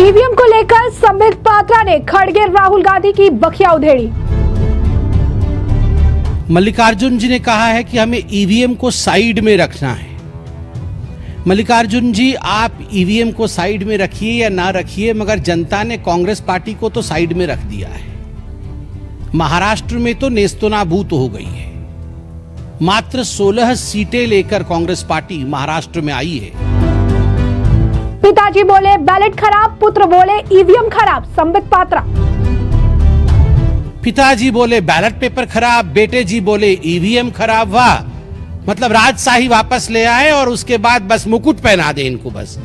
EVM को लेकर संबित पात्रा ने खड़गे राहुल गांधी की बखिया उधेड़ी। मल्लिकार्जुन जी ने कहा है कि हमें ईवीएम को साइड में रखना है। मल्लिकार्जुन जी, आप ईवीएम को साइड में रखिए या ना रखिए, मगर जनता ने कांग्रेस पार्टी को तो साइड में रख दिया है। महाराष्ट्र में तो नेस्तनाबूत हो गई है। मात्र 16 सीटें लेकर कांग्रेस पार्टी महाराष्ट्र में आई है। पिताजी बोले बैलेट खराब, पुत्र बोले ईवीएम खराब, संबित पात्रा। पिताजी बोले बैलेट पेपर खराब, बेटे जी बोले ईवीएम खराब। वाह, मतलब राजशाही वापस ले आए और उसके बाद बस मुकुट पहना दे इनको बस।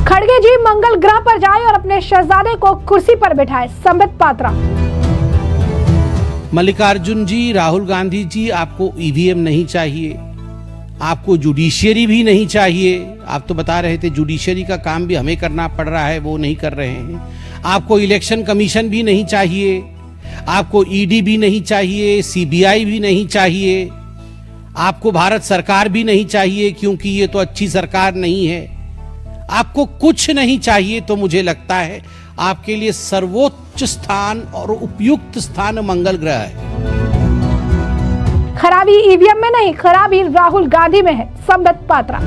खड़गे जी मंगल ग्रह पर जाए और अपने शहजादे को कुर्सी पर बिठाए, संबित पात्रा। मल्लिकार्जुन जी, राहुल गांधी जी, आपको ईवीएम नहीं चाहिए, आपको जुडिशियरी भी नहीं चाहिए। आप तो बता रहे थे जुडिशियरी का काम भी हमें करना पड़ रहा है, वो नहीं कर रहे हैं। आपको इलेक्शन कमीशन भी नहीं चाहिए, आपको ईडी भी नहीं चाहिए, सीबीआई भी नहीं चाहिए, आपको भारत सरकार भी नहीं चाहिए क्योंकि ये तो अच्छी सरकार नहीं है। आपको कुछ नहीं चाहिए। तो मुझे लगता है आपके लिए सर्वोच्च स्थान और उपयुक्त स्थान मंगल ग्रह है। खराबी ईवीएम में नहीं, खराबी राहुल गांधी में है, संबित पात्रा।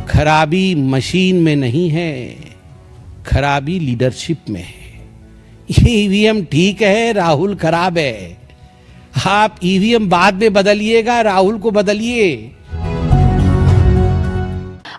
खराबी मशीन में नहीं है, खराबी लीडरशिप में है। ईवीएम ठीक है, राहुल खराब है। आप ईवीएम बाद में बदलिएगा, राहुल को बदलिए।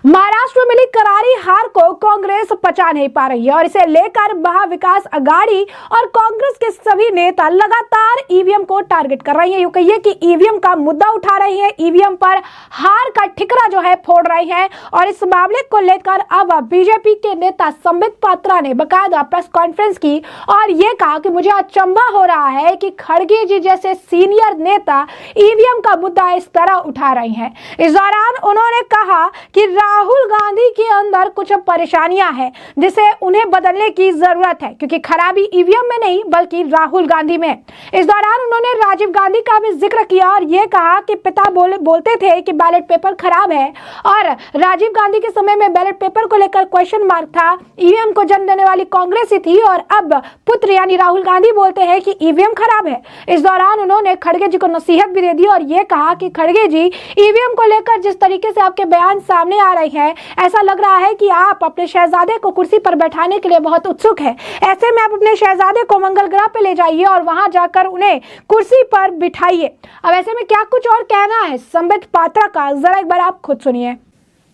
महाराष्ट्र में मिली करारी हार को कांग्रेस पचा नहीं पा रही है और इसे लेकर महाविकास अघाड़ी और कांग्रेस के सभी नेता लगातार ईवीएम को टारगेट कर रही हैं। यूं कहिए कि ईवीएम का मुद्दा उठा रही है, ईवीएम पर हार का ठिकरा जो है फोड़ रही है। और इस मामले को लेकर अब बीजेपी के नेता संबित पात्रा ने बाकायदा प्रेस कॉन्फ्रेंस की और यह कहा कि मुझे अचंभा हो रहा है कि खड़गे जी जैसे सीनियर नेता ईवीएम का मुद्दा इस तरह उठा रही हैं। इस दौरान उन्होंने कहा कि राहुल गांधी के अंदर कुछ परेशानियां हैं जिसे उन्हें बदलने की जरूरत है, क्योंकि खराबी ईवीएम में नहीं बल्कि राहुल गांधी में। इस दौरान उन्होंने राजीव गांधी का भी जिक्र किया और यह कहा कि पिता बोलते थे कि बैलेट पेपर खराब है और राजीव गांधी के समय में बैलेट पेपर को लेकर क्वेश्चन मार्क था। ईवीएम को जन्म देने वाली कांग्रेस ही थी और अब पुत्र यानी राहुल गांधी बोलते हैं कि ईवीएम खराब है। इस दौरान उन्होंने खड़गे जी को नसीहत भी दे दी और यह कहा कि खड़गे जी, ईवीएम को लेकर जिस तरीके से आपके बयान सामने आ रहे हैं, ऐसा लग रहा है कि आप अपने शहजादे को कुर्सी पर बैठाने के लिए बहुत उत्सुक है। ऐसे में आप अपने शहजादे को मंगल ग्रह पे ले जाइए और वहां जाकर उन्हें कुर्सी पर बिठाइए। अब ऐसे में क्या कुछ और कहना है संबित पात्रा का, जरा एक बार आप खुद सुनिए।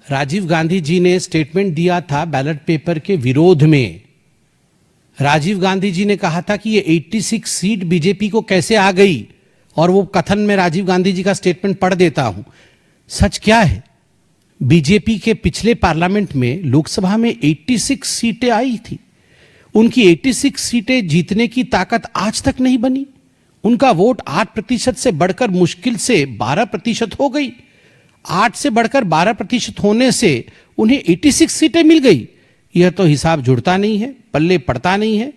राजीव गांधी जी ने स्टेटमेंट दिया था बैलेट पेपर के विरोध में। राजीव गांधी जी ने कहा था कि ये 86 सीट बीजेपी को कैसे आ गई, और वो कथन में राजीव गांधी जी का स्टेटमेंट पढ़ देता हूं। सच क्या है, बीजेपी के पिछले पार्लियामेंट में लोकसभा में 86 सीटें आई थी। उनकी 86 सीटें जीतने की ताकत आज तक नहीं बनी। उनका वोट 8% से बढ़कर मुश्किल से 12% हो गई। 8 से बढ़कर 12% होने से उन्हें 86 सीटें मिल गई। यह तो हिसाब जुड़ता नहीं है, पल्ले पड़ता नहीं है।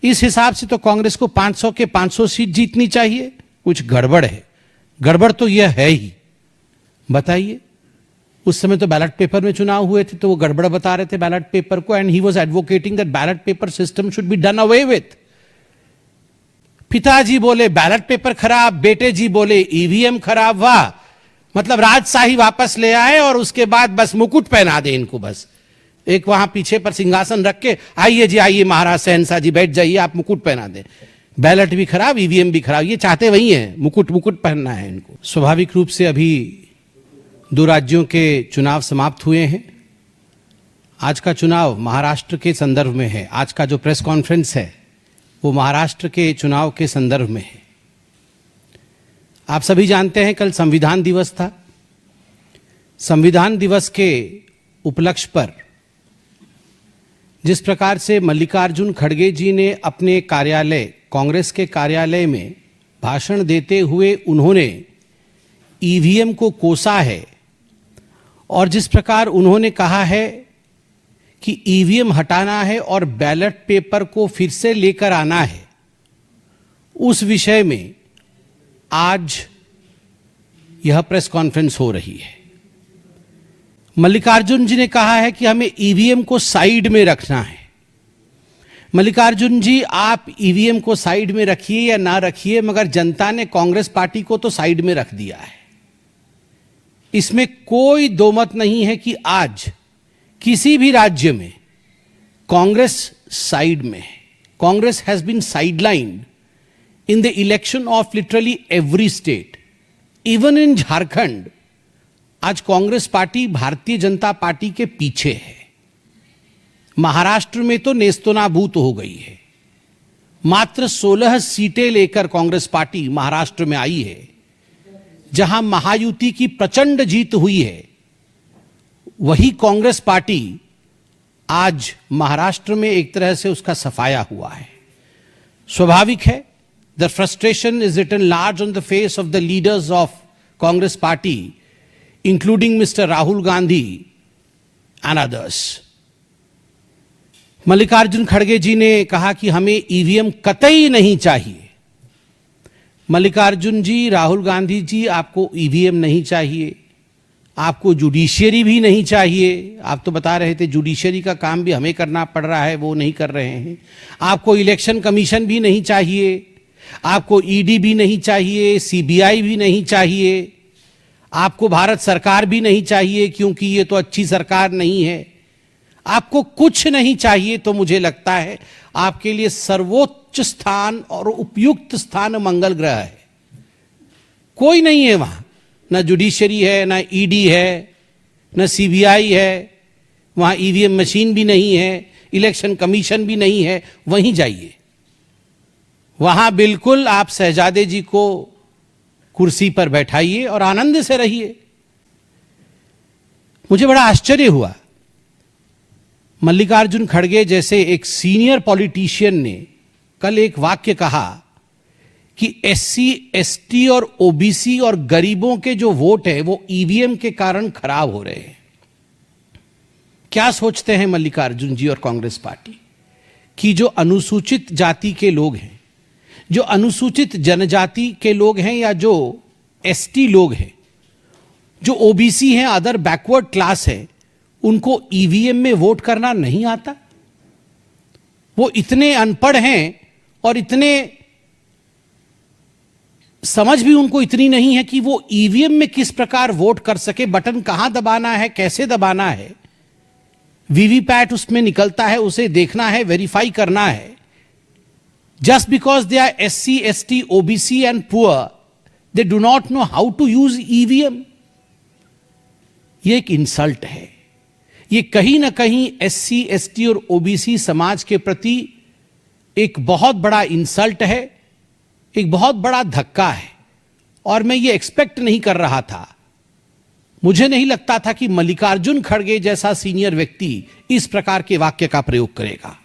इस हिसाब से तो कांग्रेस को 500 के 500 सीट जीतनी चाहिए। कुछ गड़बड़ है। गड़बड़ तो यह है ही। बताइए, उस समय तो बैलेट पेपर में चुनाव हुए थे तो वो गड़बड़ बता रहे थे बैलेट पेपर को, and he was advocating that ballot paper system should be done away with. पिताजी बोले बैलेट पेपर खराब, बेटे जी बोले ईवीएम खराब। वाह, मतलब राजशाही वापस ले आए और उसके बाद बस मुकुट पहना दे इनको बस। एक वहां पीछे पर सिंहासन रख के, आइए जी आइए महाराज शहंशाह जी बैठ जाइए, आप मुकुट पहना दें। बैलेट भी खराब, ईवीएम भी खराब, ये चाहते वही है, मुकुट पहनना है इनको। स्वाभाविक रूप से अभी 2 राज्यों के चुनाव समाप्त हुए हैं। आज का चुनाव महाराष्ट्र के संदर्भ में है। आज का जो प्रेस कॉन्फ्रेंस है वो महाराष्ट्र के चुनाव के संदर्भ में है। आप सभी जानते हैं कल संविधान दिवस था। संविधान दिवस के उपलक्ष्य पर जिस प्रकार से मल्लिकार्जुन खड़गे जी ने अपने कार्यालय, कांग्रेस के कार्यालय में भाषण देते हुए उन्होंने ईवीएम को कोसा है और जिस प्रकार उन्होंने कहा है कि ईवीएम हटाना है और बैलेट पेपर को फिर से लेकर आना है, उस विषय में आज यह प्रेस कॉन्फ्रेंस हो रही है। मल्लिकार्जुन जी ने कहा है कि हमें ईवीएम को साइड में रखना है। मल्लिकार्जुन जी, आप ईवीएम को साइड में रखिए या ना रखिए, मगर जनता ने कांग्रेस पार्टी को तो साइड में रख दिया है। इसमें कोई दो मत नहीं है कि आज किसी भी राज्य में कांग्रेस साइड में है। Congress has been sidelined in the election of literally every state, even in Jharkhand. आज कांग्रेस पार्टी भारतीय जनता पार्टी के पीछे है। महाराष्ट्र में तो नेस्तनाबूत हो गई है। मात्र 16 सीटें लेकर कांग्रेस पार्टी महाराष्ट्र में आई है, जहां महायुति की प्रचंड जीत हुई है। वही कांग्रेस पार्टी आज महाराष्ट्र में एक तरह से उसका सफाया हुआ है। स्वाभाविक है, the frustration is written large on the face of the leaders of Congress party, including mister Rahul Gandhi and others. Mallikarjun खड़गे जी ने कहा कि हमें ईवीएम कतई नहीं चाहिए। मल्लिकार्जुन जी, राहुल गांधी जी, आपको ईवीएम नहीं चाहिए, आपको जुडिशियरी भी नहीं चाहिए। आप तो बता रहे थे जुडिशियरी का काम भी हमें करना पड़ रहा है, वो नहीं कर रहे हैं। आपको इलेक्शन कमीशन भी नहीं चाहिए, आपको ईडी भी नहीं चाहिए, सीबीआई भी नहीं चाहिए, आपको भारत सरकार भी नहीं चाहिए, क्योंकि ये तो अच्छी सरकार नहीं है। आपको कुछ नहीं चाहिए, तो मुझे लगता है आपके लिए सर्वोच्च स्थान और उपयुक्त स्थान मंगल ग्रह है। कोई नहीं है वहां, ना जुडिशरी है, ना ईडी है, ना सीबीआई है, वहां ईवीएम मशीन भी नहीं है, इलेक्शन कमीशन भी नहीं है। वहीं जाइए, वहां बिल्कुल आप शहजादे जी को कुर्सी पर बैठाइए और आनंद से रहिए। मुझे बड़ा आश्चर्य हुआ, मल्लिकार्जुन खड़गे जैसे एक सीनियर पॉलिटिशियन ने कल एक वाक्य कहा कि एससी, एसटी और ओबीसी और गरीबों के जो वोट है वो ईवीएम के कारण खराब हो रहे हैं। क्या सोचते हैं मल्लिकार्जुन जी और कांग्रेस पार्टी कि जो अनुसूचित जाति के लोग हैं, जो अनुसूचित जनजाति के लोग हैं, या जो एसटी लोग हैं, जो ओबीसी हैं, अदर बैकवर्ड क्लास है, उनको ईवीएम में वोट करना नहीं आता? वो इतने अनपढ़ हैं और इतने समझ भी उनको इतनी नहीं है कि वो ईवीएम में किस प्रकार वोट कर सके, बटन कहां दबाना है, कैसे दबाना है, वीवीपैट उसमें निकलता है, उसे देखना है, वेरीफाई करना है। Just because they are SC, ST, OBC and poor, they do not know how to use EVM. ये एक इंसल्ट है। ये कहीं ना कहीं एससी, एसटी और ओबीसी समाज के प्रति एक बहुत बड़ा इंसल्ट है, एक बहुत बड़ा धक्का है। और मैं ये एक्सपेक्ट नहीं कर रहा था, मुझे नहीं लगता था कि मल्लिकार्जुन खड़गे जैसा सीनियर व्यक्ति इस प्रकार के वाक्य का प्रयोग करेगा।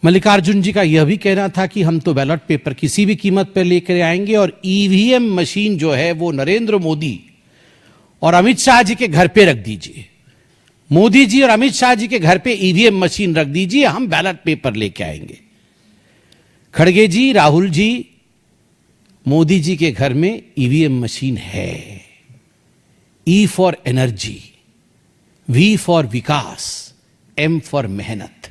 मल्लिकार्जुन जी का यह भी कहना था कि हम तो बैलेट पेपर किसी भी कीमत पर लेकर आएंगे, और ईवीएम मशीन जो है वो नरेंद्र मोदी और अमित शाह जी के घर पे रख दीजिए। मोदी जी और अमित शाह जी के घर पे ईवीएम मशीन रख दीजिए, हम बैलेट पेपर लेके आएंगे। खड़गे जी, राहुल जी, मोदी जी के घर में ईवीएम मशीन है। E for energy, V for विकास, एम फॉर मेहनत।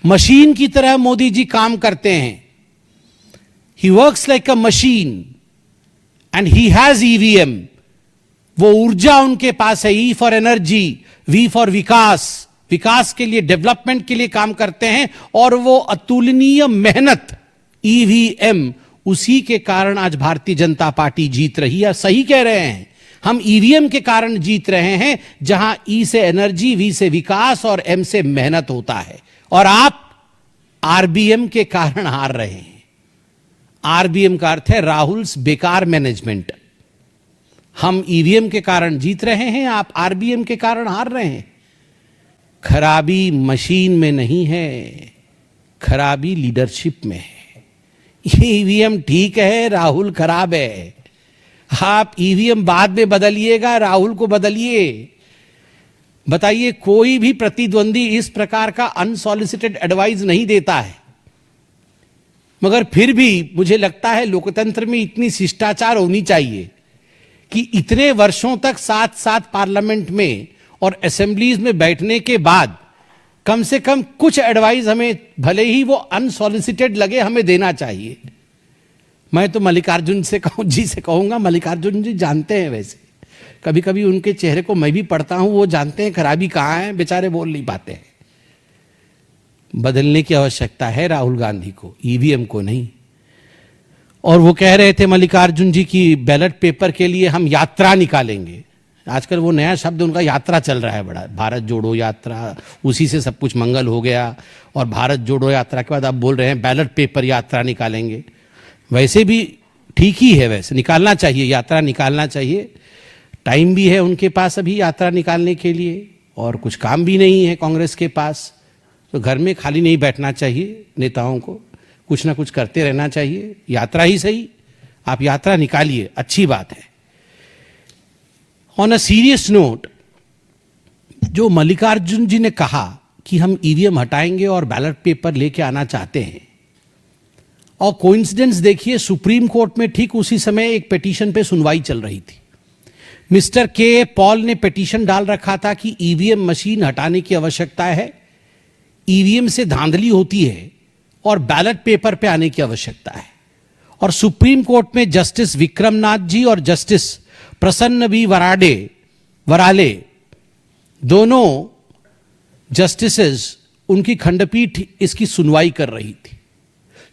मशीन की तरह मोदी जी काम करते हैं। He works like a machine and he has EVM. वो ऊर्जा उनके पास है। E for energy, V for विकास, विकास के लिए, डेवलपमेंट के लिए काम करते हैं। और वो अतुलनीय मेहनत, ईवीएम, उसी के कारण आज भारतीय जनता पार्टी जीत रही है। सही कह रहे हैं, हम ईवीएम के कारण जीत रहे हैं, जहां ई से एनर्जी, वी से विकास और एम से मेहनत होता है। और आप आरबीएम के कारण हार रहे हैं। आरबीएम का अर्थ है राहुल्स बेकार मैनेजमेंट। हम ईवीएम के कारण जीत रहे हैं, आप आरबीएम के कारण हार रहे हैं। खराबी मशीन में नहीं है, खराबी लीडरशिप में है। ये ईवीएम ठीक है, राहुल खराब है। आप ईवीएम बाद में बदलिएगा, राहुल को बदलिए। बताइए, कोई भी प्रतिद्वंदी इस प्रकार का अनसॉलिसिटेड एडवाइस नहीं देता है, मगर फिर भी मुझे लगता है लोकतंत्र में इतनी शिष्टाचार होनी चाहिए कि इतने वर्षों तक साथ साथ पार्लियामेंट में और असेंबलीज में बैठने के बाद कम से कम कुछ एडवाइस हमें, भले ही वो अनसॉलिसिटेड लगे, हमें देना चाहिए। मैं तो मल्लिकार्जुन जी से कहूंगा, मल्लिकार्जुन जी जानते हैं, वैसे कभी कभी उनके चेहरे को मैं भी पढ़ता हूं, वो जानते हैं खराबी कहां है, बेचारे बोल नहीं पाते हैं। बदलने की आवश्यकता है राहुल गांधी को, ईवीएम को नहीं। और वो कह रहे थे मल्लिकार्जुन जी की बैलेट पेपर के लिए हम यात्रा निकालेंगे। आजकल वो नया शब्द उनका यात्रा चल रहा है बड़ा, भारत जोड़ो यात्रा, उसी से सब कुछ मंगल हो गया। और भारत जोड़ो यात्रा के बाद आप बोल रहे हैं बैलेट पेपर यात्रा निकालेंगे। वैसे भी ठीक ही है, वैसे निकालना चाहिए, यात्रा निकालना चाहिए। टाइम भी है उनके पास अभी यात्रा निकालने के लिए, और कुछ काम भी नहीं है कांग्रेस के पास, तो घर में खाली नहीं बैठना चाहिए। नेताओं को कुछ ना कुछ करते रहना चाहिए। यात्रा ही सही, आप यात्रा निकालिए, अच्छी बात है। ऑन अ सीरियस नोट, जो मल्लिकार्जुन जी ने कहा कि हम ईवीएम हटाएंगे और बैलेट पेपर लेके आना चाहते हैं, और कोइंसिडेंस देखिए, सुप्रीम कोर्ट में ठीक उसी समय एक पिटीशन पे सुनवाई चल रही थी। मिस्टर के पॉल ने पिटीशन डाल रखा था कि ईवीएम मशीन हटाने की आवश्यकता है, ईवीएम से धांधली होती है और बैलेट पेपर पे आने की आवश्यकता है। और सुप्रीम कोर्ट में जस्टिस विक्रमनाथ जी और जस्टिस प्रसन्न बी वराले, दोनों जस्टिसेस, उनकी खंडपीठ इसकी सुनवाई कर रही थी।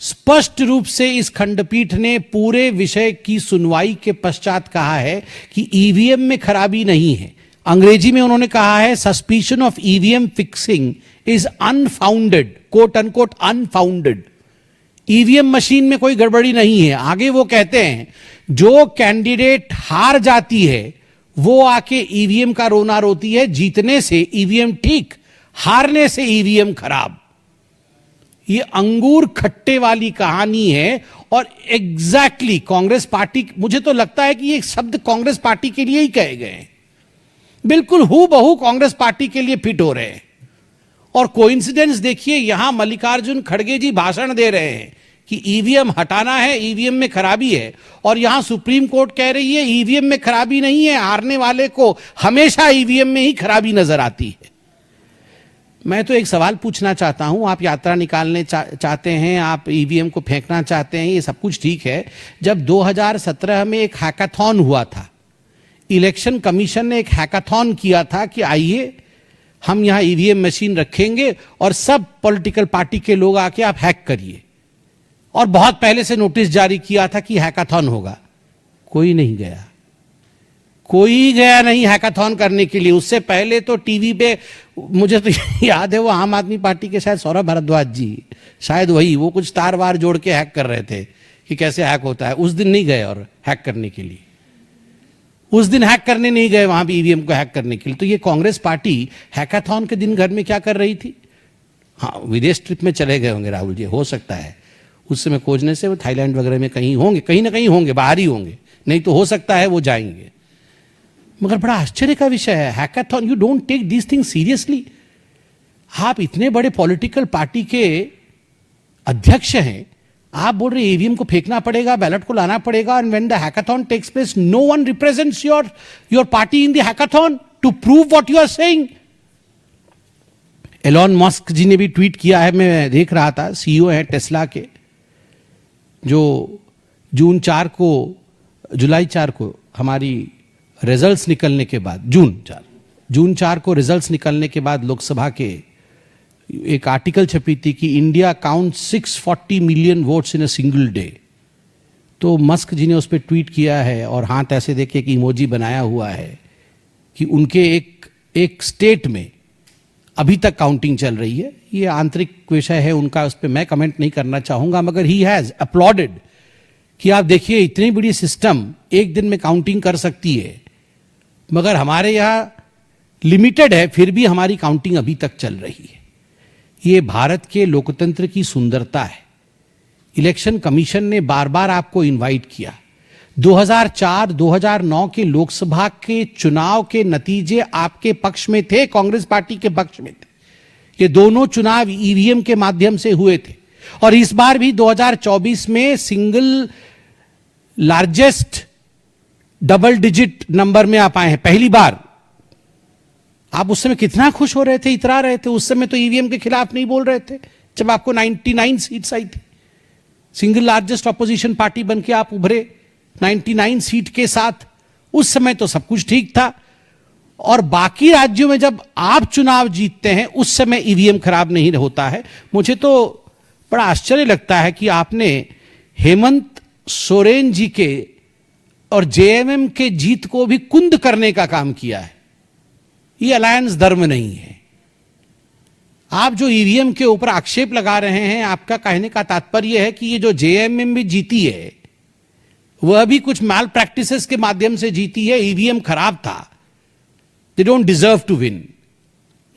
स्पष्ट रूप से इस खंडपीठ ने पूरे विषय की सुनवाई के पश्चात कहा है कि ईवीएम में खराबी नहीं है। अंग्रेजी में उन्होंने कहा है, suspicion of EVM fixing is unfounded, quote unquote unfounded. EVM machine में कोई गड़बड़ी नहीं है। आगे वो कहते हैं, जो कैंडिडेट हार जाती है वो आके ईवीएम का रोना रोती है, जीतने से ईवीएम ठीक, हारने से ईवीएम खराब। ये अंगूर खट्टे वाली कहानी है। और एग्जैक्टली कांग्रेस पार्टी, मुझे तो लगता है कि ये शब्द कांग्रेस पार्टी के लिए ही कहे गए हैं, बिल्कुल हूबहू कांग्रेस पार्टी के लिए फिट हो रहे हैं। और कोइंसिडेंस देखिए, यहां मल्लिकार्जुन खड़गे जी भाषण दे रहे हैं कि ईवीएम हटाना है, ईवीएम में खराबी है, और यहां सुप्रीम कोर्ट कह रही है ईवीएम में खराबी नहीं है, हारने वाले को हमेशा ईवीएम में ही खराबी नजर आती है। मैं तो एक सवाल पूछना चाहता हूं, आप यात्रा निकालने चाहते हैं, आप ईवीएम को फेंकना चाहते हैं, ये सब कुछ ठीक है। जब 2017 में एक हैकाथॉन हुआ था, इलेक्शन कमीशन ने एक हैकाथॉन किया था कि आइए हम यहां ईवीएम मशीन रखेंगे और सब पॉलिटिकल पार्टी के लोग आके आप हैक करिए, और बहुत पहले से नोटिस जारी किया था कि हैकाथॉन होगा। कोई नहीं गया, कोई गया नहीं हैकाथॉन करने के लिए। उससे पहले तो टीवी पे, मुझे तो याद है, वो आम आदमी पार्टी के शायद सौरभ भारद्वाज जी, शायद वही, वो कुछ तार वार जोड़ के हैक कर रहे थे कि कैसे हैक होता है। उस दिन नहीं गए और हैक करने के लिए, उस दिन हैक करने नहीं गए वहां भी ईवीएम को हैक करने के लिए। तो ये कांग्रेस पार्टी हैकाथॉन के दिन घर में क्या कर रही थी? हाँ, विदेश ट्रिप में चले गए होंगे राहुल जी, हो सकता है उस समय खोजने से वो थाईलैंड वगैरह में कहीं होंगे, कहीं ना कहीं होंगे, बाहर ही होंगे, नहीं तो हो सकता है वो जाएंगे। मगर बड़ा आश्चर्य का विषय है, hackathon, you don't take this thing seriously. आप इतने बड़े पॉलिटिकल पार्टी के अध्यक्ष हैं, आप बोल रहे ईवीएम को फेंकना पड़ेगा, बैलेट को लाना पड़ेगा, and when the hackathon takes place no one represents your party in the hackathon to prove what you are saying. Elon Musk ji ने भी ट्वीट किया है, मैं देख रहा था, सीईओ है टेस्ला के, जो जुलाई 4 को हमारी रिजल्ट्स निकलने के बाद, जून 4 को रिजल्ट्स निकलने के बाद लोकसभा के एक आर्टिकल छपी थी कि India count 640 million votes in a single day. तो मस्क जी ने उस पर ट्वीट किया है और हाथ ऐसे देके एक इमोजी बनाया हुआ है कि उनके एक स्टेट में अभी तक काउंटिंग चल रही है। ये आंतरिक विषय है उनका, उस पर मैं कमेंट नहीं करना चाहूंगा, मगर ही हैज अपलॉडेड कि आप देखिए इतनी बड़ी सिस्टम एक दिन में काउंटिंग कर सकती है, मगर हमारे यहां लिमिटेड है, फिर भी हमारी काउंटिंग अभी तक चल रही है। ये भारत के लोकतंत्र की सुंदरता है। इलेक्शन कमीशन ने बार बार आपको इनवाइट किया। 2004-2009 के लोकसभा के चुनाव के नतीजे आपके पक्ष में थे, कांग्रेस पार्टी के पक्ष में थे। ये दोनों चुनाव ईवीएम के माध्यम से हुए थे, और इस बार भी 2024 में single largest double digit number में आप आए हैं पहली बार। आप उस समय कितना खुश हो रहे थे, इतरा रहे थे। उस समय तो ईवीएम के खिलाफ नहीं बोल रहे थे जब आपको 99 सीट्स आई थी। सिंगल लार्जेस्ट ऑपोजिशन पार्टी बन के आप उभरे 99 सीट के साथ। उस समय तो सब कुछ ठीक था। और बाकी राज्यों में जब आप चुनाव जीतते हैं उस समय ईवीएम खराब नहीं होता है। मुझे तो बड़ा आश्चर्य लगता है कि आपने हेमंत सोरेन जी के और जेएमएम के जीत को भी कुंद करने का काम किया है। ये अलायंस धर्म नहीं है। आप जो ईवीएम के ऊपर आक्षेप लगा रहे हैं, आपका कहने का तात्पर्य है कि ये जो जेएमएम भी जीती है वह भी कुछ माल प्रैक्टिसेस के माध्यम से जीती है, ईवीएम खराब था, they don't deserve to win.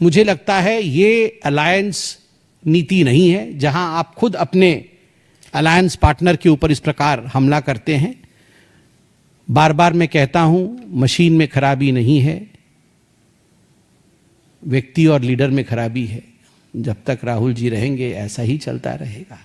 मुझे लगता है ये अलायंस नीति नहीं है, जहां आप खुद अपने अलायंस पार्टनर के ऊपर इस प्रकार हमला करते हैं। बार बार मैं कहता हूं, मशीन में खराबी नहीं है, व्यक्ति और लीडर में खराबी है। जब तक राहुल जी रहेंगे ऐसा ही चलता रहेगा।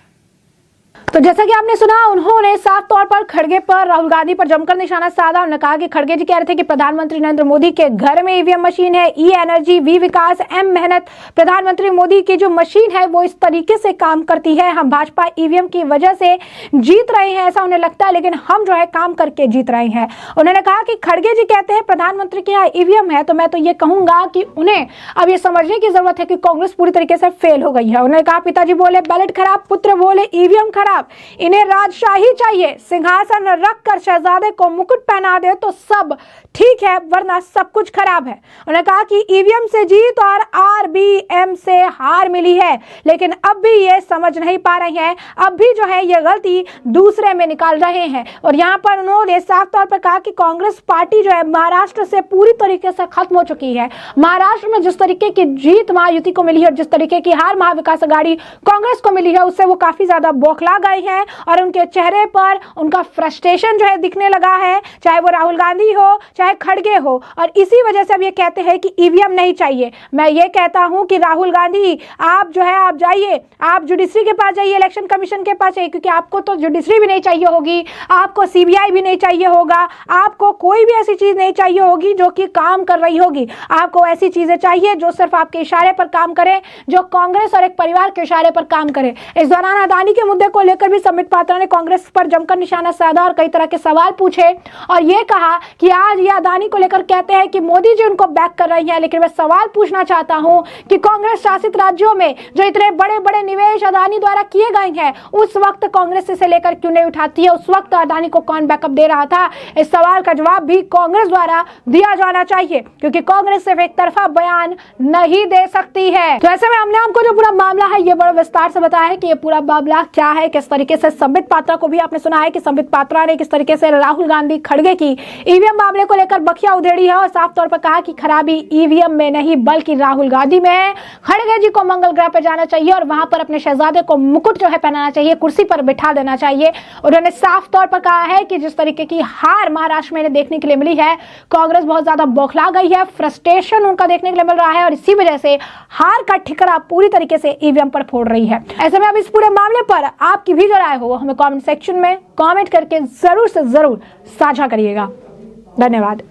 तो जैसा कि आपने सुना, उन्होंने साफ तौर पर खड़गे पर, राहुल गांधी पर जमकर निशाना साधा। उन्होंने कहा कि खड़गे जी कह रहे थे कि प्रधानमंत्री नरेंद्र मोदी के घर में ईवीएम मशीन है, ई एनर्जी, वी विकास, एम मेहनत। प्रधानमंत्री मोदी की जो मशीन है वो इस तरीके से काम करती है। हम भाजपा ईवीएम की वजह से जीत रहे हैं ऐसा उन्हें लगता है, लेकिन हम जो है काम करके जीत रहे हैं। उन्होंने कहा कि खड़गे जी कहते हैं प्रधानमंत्री के यहाँ ईवीएम है, तो मैं तो ये कहूंगा कि उन्हें अब ये समझने की जरूरत है कि कांग्रेस पूरी तरीके से फेल हो गई है। उन्होंने कहा पिताजी बोले बैलेट खराब, पुत्र बोले ईवीएम खराब। इन्हें राजशाही चाहिए, सिंहासन रखकर शहजादे को मुकुट पहना दे तो सब ठीक है, वरना सब कुछ खराब है। उन्होंने कहा कि ईवीएम से जीत और आरबीएम से हार मिली है, लेकिन अब भी ये समझ नहीं पा रहे हैं। अब भी जो है ये गलती दूसरे में निकाल रहे हैं। और यहाँ पर उन्होंने साफ तौर पर कहा कि कांग्रेस पार्टी जो है महाराष्ट्र से पूरी तरीके से खत्म हो चुकी है। महाराष्ट्र में जिस तरीके की जीत महायुति को मिली है और जिस तरीके की हार महाविकास आघाड़ी कांग्रेस को मिली है, उससे वो काफी ज्यादा बौखला गए हैं और उनके चेहरे पर उनका फ्रस्ट्रेशन जो है दिखने लगा है, चाहे वो राहुल गांधी हो चाहे खड़गे हो। और इसी वजह से अब ये कहते हैं कि ईवीएम नहीं चाहिए। मैं ये कहता हूं कि राहुल गांधी आप जो है आप जाइए, आप जुडिशरी के पास जाइए, इलेक्शन कमीशन के पास जाइए, क्योंकि आपको तो जुडिशरी भी नहीं चाहिए होगी, आपको सीबीआई भी नहीं चाहिए होगा, आपको कोई भी ऐसी चीज नहीं चाहिए होगी जो कि काम कर रही होगी। आपको ऐसी चीजें चाहिए जो सिर्फ आपके इशारे पर काम करे, जो कांग्रेस और एक परिवार के इशारे पर काम करे। इस दौरान अदानी के मुद्दे को लेकर भी संबित पात्रा ने कांग्रेस पर जमकर निशाना साधा और कई तरह के सवाल पूछे और ये कहा कि आज ये अदानी को लेकर कहते हैं कि मोदी जी उनको बैक कर रही है, लेकिन मैं सवाल पूछना चाहता हूं कि कांग्रेस शासित राज्यों में जो इतने बड़े बड़े निवेश अदानी द्वारा किए गए हैं, उस वक्त कांग्रेस इसे लेकर क्यों नहीं उठाती है? उस वक्त अदानी को कौन बैकअप दे रहा था? इस सवाल का जवाब भी कांग्रेस द्वारा दिया जाना चाहिए, क्योंकि कांग्रेस सिर्फ एक तरफा बयान नहीं दे सकती है। तो ऐसे में हमने आपको जो पूरा मामला है ये बड़ा विस्तार से बताया है कि ये पूरा मामला क्या है, किस तरीके से संबित पात्रा को भी आपने सुना है कि संबित पात्रा ने किस तरीके से राहुल गांधी खड़गे की ईवीएम मामले को लेकर बखिया उधेड़ी है और साफ तौर पर कहा कि खराबी ईवीएम में नहीं बल्कि राहुल गांधी में है। खड़गे जी को मंगल ग्रह पर जाना चाहिए और वहां पर अपने शहजादे को मुकुट जो है पहनाना चाहिए, कुर्सी पर बिठा देना चाहिए। उन्होंने साफ तौर पर कहा है कि जिस तरीके की हार महाराष्ट्र में देखने के लिए मिली है, कांग्रेस बहुत ज्यादा बौखला गई है, फ्रस्ट्रेशन उनका देखने के लिए मिल रहा है और इसी वजह से हार का ठिकरा पूरी तरीके से ईवीएम पर फोड़ रही है। ऐसे में अब इस पूरे मामले पर आपकी भी जो राय हो हमें कमेंट सेक्शन में कमेंट करके जरूर से जरूर साझा करिएगा। धन्यवाद।